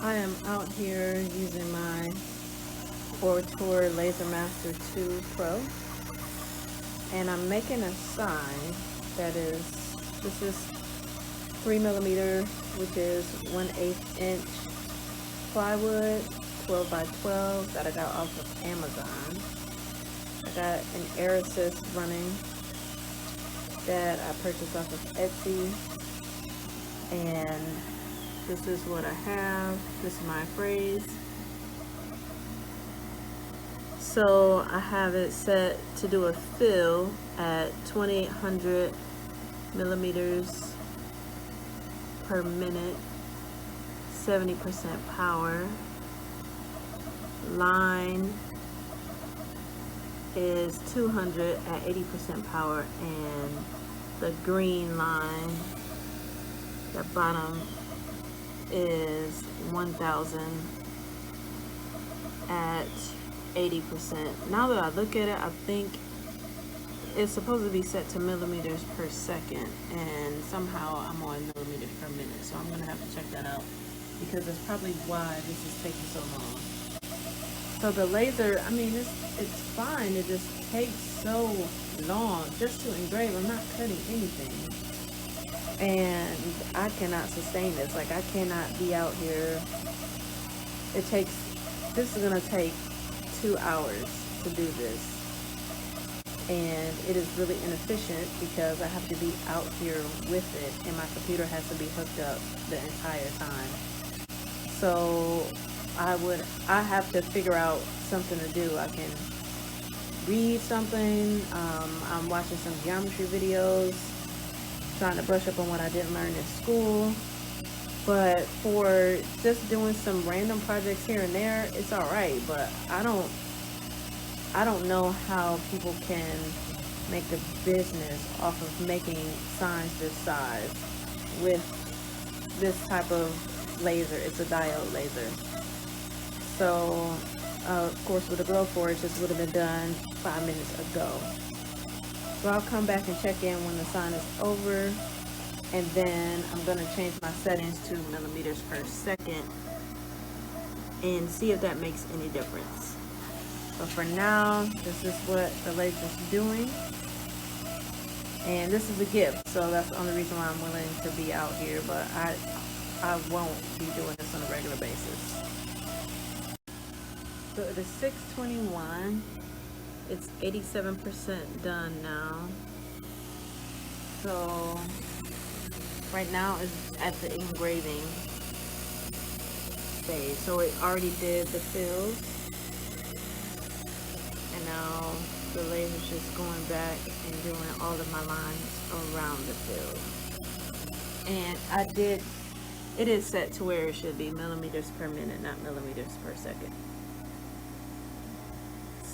I am out here using my Ortur Laser Master 2 Pro, and I'm making a sign that is, this is 3mm, which is 1/8 inch plywood, 12 by 12 that I got off of Amazon. I got an air assist running that I purchased off of Etsy, and this is what I have. This is my phrase. So I have it set to do a fill at 2800 millimeters per minute, 70% power. Line is 200 at 80% power, and the green line, the bottom, is 1000 at 80%. Now that I look at it, I think it's supposed to be set to millimeters per second, and somehow I'm on millimeters per minute, so I'm gonna have to check that out because that's probably why this is taking so long. So the laser, I mean, it's fine. It just takes so long just to engrave. I'm not cutting anything, and I cannot sustain this. Like, I cannot be out here. This is gonna take 2 hours to do this, and it is really inefficient because I have to be out here with it, and my computer has to be hooked up the entire time. So I have to figure out something to do. I can read something. I'm watching some geometry videos, trying to brush up on what I didn't learn in school. But for just doing some random projects here and there, it's all right. But I don't know how people can make a business off of making signs this size with this type of laser. It's a diode laser. So, of course, with a glow forge, this would have been done 5 minutes ago. So I'll come back and check in when the sign is over, and then I'm going to change my settings to millimeters per second and see if that makes any difference. But for now, this is what the laser is doing, and this is a gift, so that's the only reason why I'm willing to be out here, but I won't be doing this on a regular basis. So it is 6:21. It's 87% done now. So right now is at the engraving stage. So it already did the fills, and now the laser's just going back and doing all of my lines around the fill. And it is set to where it should be, millimeters per minute, not millimeters per second.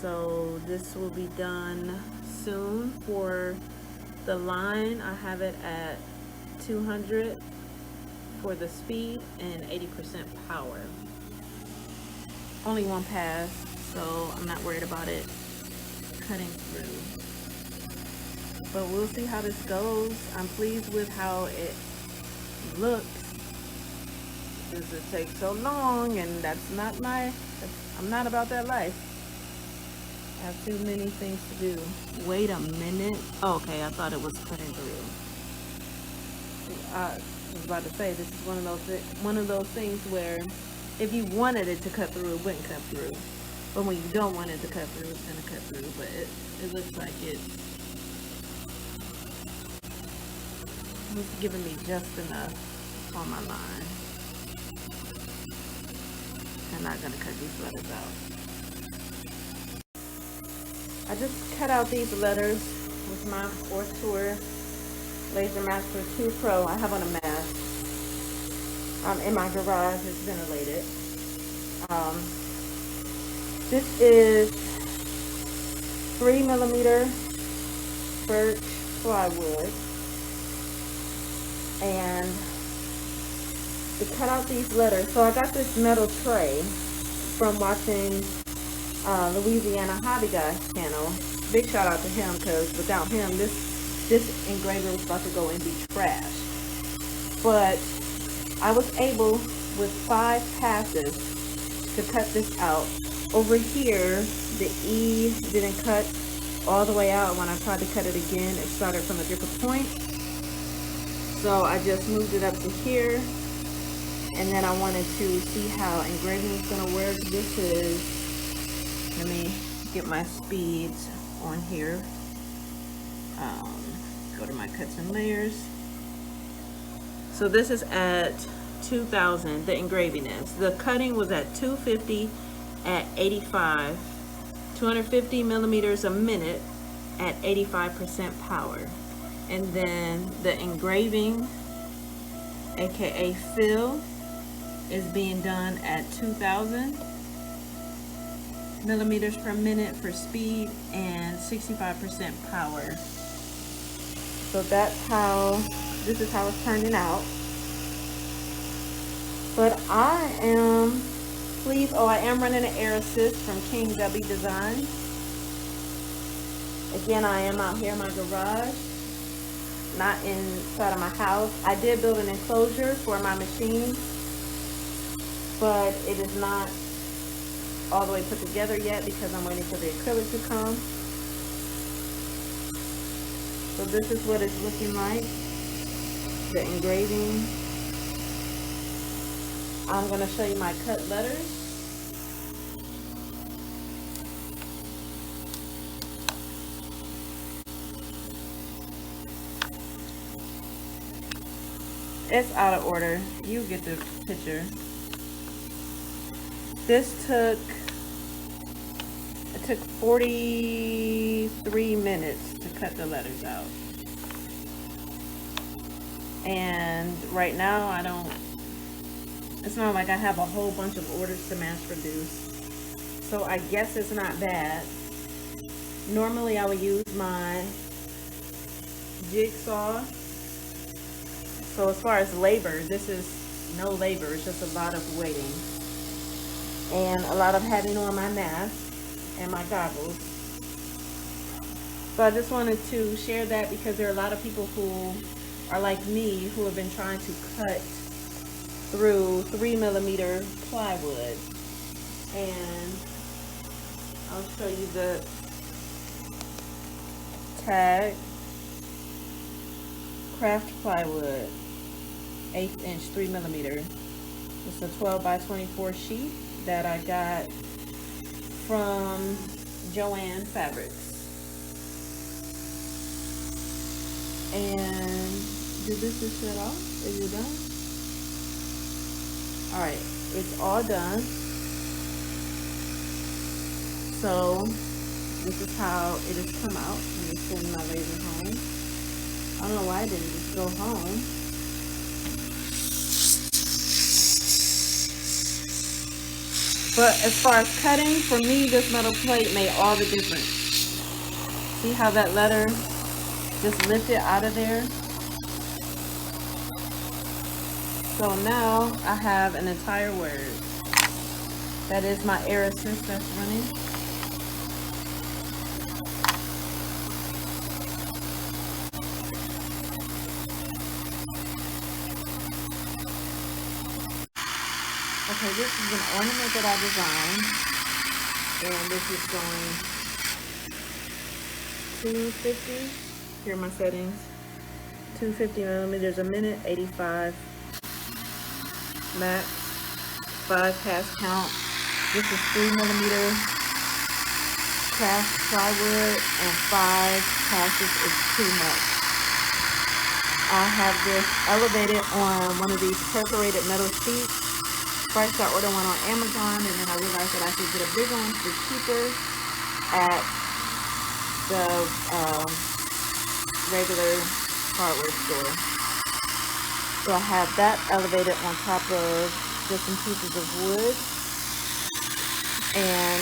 So this will be done soon. For the line, I have it at 200 for the speed and 80% power. Only one pass, so I'm not worried about it cutting through. But we'll see how this goes. I'm pleased with how it looks, because it takes so long, and I'm not about that life. I have too many things to do. Wait a minute. Oh, okay, I thought it was cutting through. I was about to say, this is one of those things where if you wanted it to cut through, it wouldn't cut through. But when you don't want it to cut through, it's gonna cut through. But it looks like it's giving me just enough on my line. I'm not gonna cut these letters out. I just cut out these letters with my Ortur Laser Master 2 Pro. I have on a mask. In my garage. It's ventilated. This is 3mm birch plywood, and to cut out these letters. So I got this metal tray from watching Louisiana Hobby Guy's channel. Big shout out to him, because without him, this engraver was about to go and be trash. But I was able, with 5 passes to cut this out. Over here, the E didn't cut all the way out. When I tried to cut it again, it started from a different point. So I just moved it up to here. And then I wanted to see how engraving is going to work. This is, let me get my speeds on here. Go to my cuts and layers. So this is at 2000, the engraving is. The cutting was at 250 at 85, 250 millimeters a minute at 85% power. And then the engraving, aka fill, is being done at 2000 millimeters per minute for speed and 65% power. So that's how, this is how it's turning out. But I am pleased. Oh, I am running an air assist from King W Design. Again, I am out here in my garage, not inside of my house. I did build an enclosure for my machine, but it is not all the way put together yet because I'm waiting for the acrylic to come. So this is what it's looking like, the engraving. I'm going to show you my cut letters. It's out of order. You get the picture. This took 43 minutes to cut the letters out. And right now it's not like I have a whole bunch of orders to mass produce. So I guess it's not bad. Normally I would use my jigsaw. So as far as labor, this is no labor, it's just a lot of waiting. And a lot of having on my mask and my goggles. So I just wanted to share that because there are a lot of people who are like me who have been trying to cut through 3mm plywood. And I'll show you the tag. Craft plywood, 1/8 inch, 3mm. It's a 12 by 24 sheet that I got from Joann Fabrics. And did this just set off? Is it done? Alright, it's all done. So this is how it has come out. I'm just sending my laser home. I don't know why I didn't just go home. But as far as cutting, for me, this metal plate made all the difference. See how that letter just lifted out of there? So now I have an entire word. That is my air assist that's running. Okay, this is an ornament that I designed, and this is going 250. Here are my settings. 250 millimeters a minute, 85 max, 5 pass count. This is 3mm craft plywood, and 5 passes is too much. I have this elevated on one of these perforated metal sheets. First I ordered one on Amazon, and then I realized that I could get a big one for cheaper at the regular hardware store. So I have that elevated on top of just some pieces of wood. And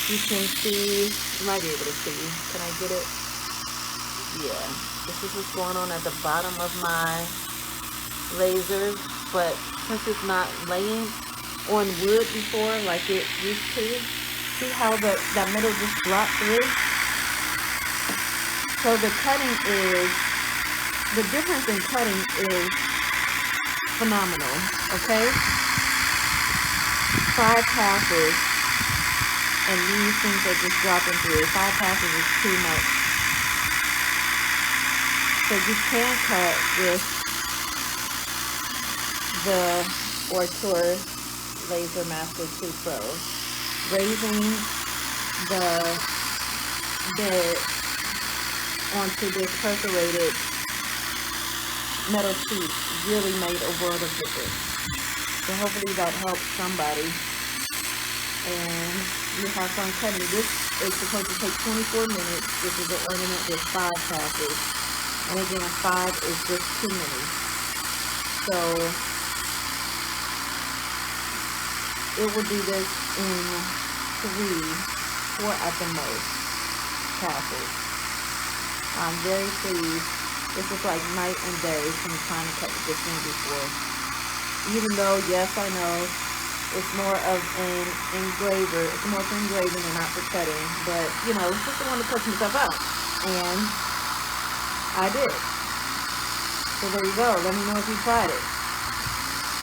you can see, you might be able to see, can I get it? Yeah, this is what's going on at the bottom of my laser, but since it's not laying on wood before like it used to, see how that metal just dropped through? So the cutting is, the difference in cutting is phenomenal, okay? 5 passes, and these things are just dropping through. 5 passes is too much. So you can cut with the Ortur Laser Master 2 Pro. Raising the bed onto this perforated metal sheet really made a world of difference. So hopefully that helps somebody. And you have fun cutting. This is supposed to take 24 minutes. This is an ornament with 5 passes. And again, 5 is just too many. So it will do this in 4 at the most passes. I'm very pleased. This is like night and day from trying to cut with this thing before. Even though, yes, I know it's more of an engraver. It's more for engraving and not for cutting. But, you know, just the one to cut some stuff out. And I did. So there you go. Let me know if you tried it.